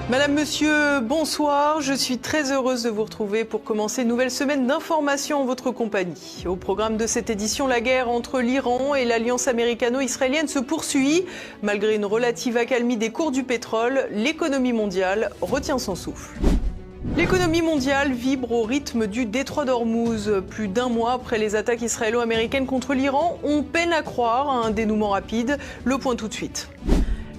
Madame, Monsieur, bonsoir. Je suis très heureuse de vous retrouver pour commencer une nouvelle semaine d'information en votre compagnie. Au programme de cette édition, la guerre entre l'Iran et l'alliance américano-israélienne se poursuit. Malgré une relative accalmie des cours du pétrole, l'économie mondiale retient son souffle. L'économie mondiale vibre au rythme du détroit d'Ormuz. Plus d'un mois après les attaques israélo-américaines contre l'Iran, on peine à croire à un dénouement rapide. Le point tout de suite.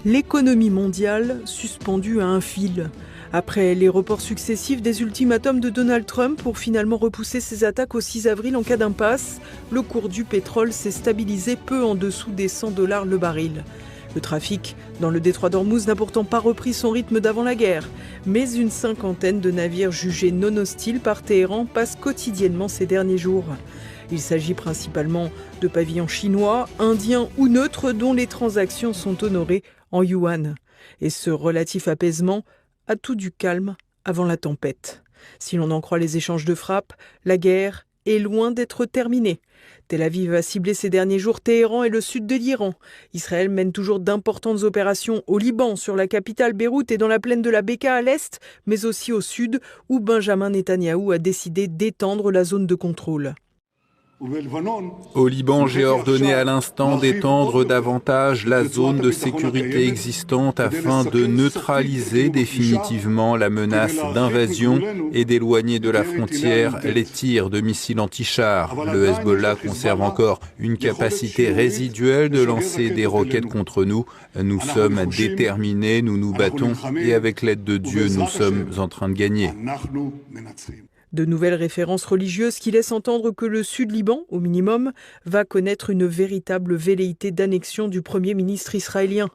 L'économie mondiale suspendue à un fil. Après les reports successifs des ultimatums de Donald Trump pour finalement repousser ses attaques au 6 avril en cas d'impasse, le cours du pétrole s'est stabilisé peu en dessous des $100 le baril. Le trafic dans le détroit d'Ormuz n'a pourtant pas repris son rythme d'avant la guerre, mais une cinquantaine de navires jugés non hostiles par Téhéran passent quotidiennement ces derniers jours. Il s'agit principalement de pavillons chinois, indiens ou neutres dont les transactions sont honorées en yuan. Et ce relatif apaisement a tout du calme avant la tempête. Si l'on en croit les échanges de frappes, la guerre est loin d'être terminée. Tel Aviv a ciblé ces derniers jours Téhéran et le sud de l'Iran. Israël mène toujours d'importantes opérations au Liban, sur la capitale Beyrouth et dans la plaine de la Beka à l'est, mais aussi au sud, où Benjamin Netanyahou a décidé d'étendre la zone de contrôle. Au Liban, j'ai ordonné à l'instant d'étendre davantage la zone de sécurité existante afin de neutraliser définitivement la menace d'invasion et d'éloigner de la frontière les tirs de missiles anti-chars. Le Hezbollah conserve encore une capacité résiduelle de lancer des roquettes contre nous. Nous sommes déterminés, nous nous battons et avec l'aide de Dieu, nous sommes en train de gagner. De nouvelles références religieuses qui laissent entendre que le Sud-Liban, au minimum, va connaître une véritable velléité d'annexion du Premier ministre israélien.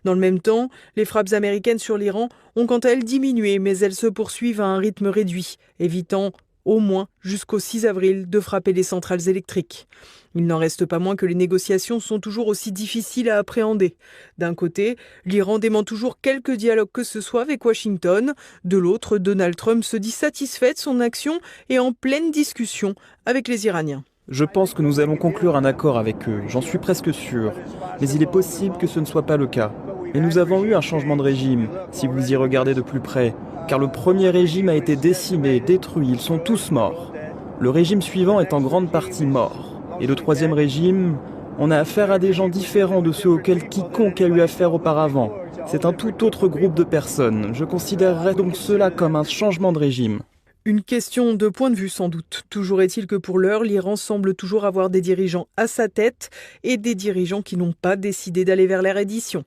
Dans le même temps, les frappes américaines sur l'Iran ont quant à elles diminué, mais elles se poursuivent à un rythme réduit, évitant au moins jusqu'au 6 avril de frapper les centrales électriques. Il n'en reste pas moins que les négociations sont toujours aussi difficiles à appréhender. D'un côté, l'Iran dément toujours quelque dialogue que ce soit avec Washington. De l'autre, Donald Trump se dit satisfait de son action et en pleine discussion avec les Iraniens. Je pense que nous allons conclure un accord avec eux, j'en suis presque sûr. Mais il est possible que ce ne soit pas le cas. Et nous avons eu un changement de régime, si vous y regardez de plus près. Car le premier régime a été décimé, détruit, ils sont tous morts. Le régime suivant est en grande partie mort. Et le troisième régime, on a affaire à des gens différents de ceux auxquels quiconque a eu affaire auparavant. C'est un tout autre groupe de personnes. Je considérerais donc cela comme un changement de régime. Une question de point de vue sans doute. Toujours est-il que pour l'heure, l'Iran semble toujours avoir des dirigeants à sa tête et des dirigeants qui n'ont pas décidé d'aller vers la reddition.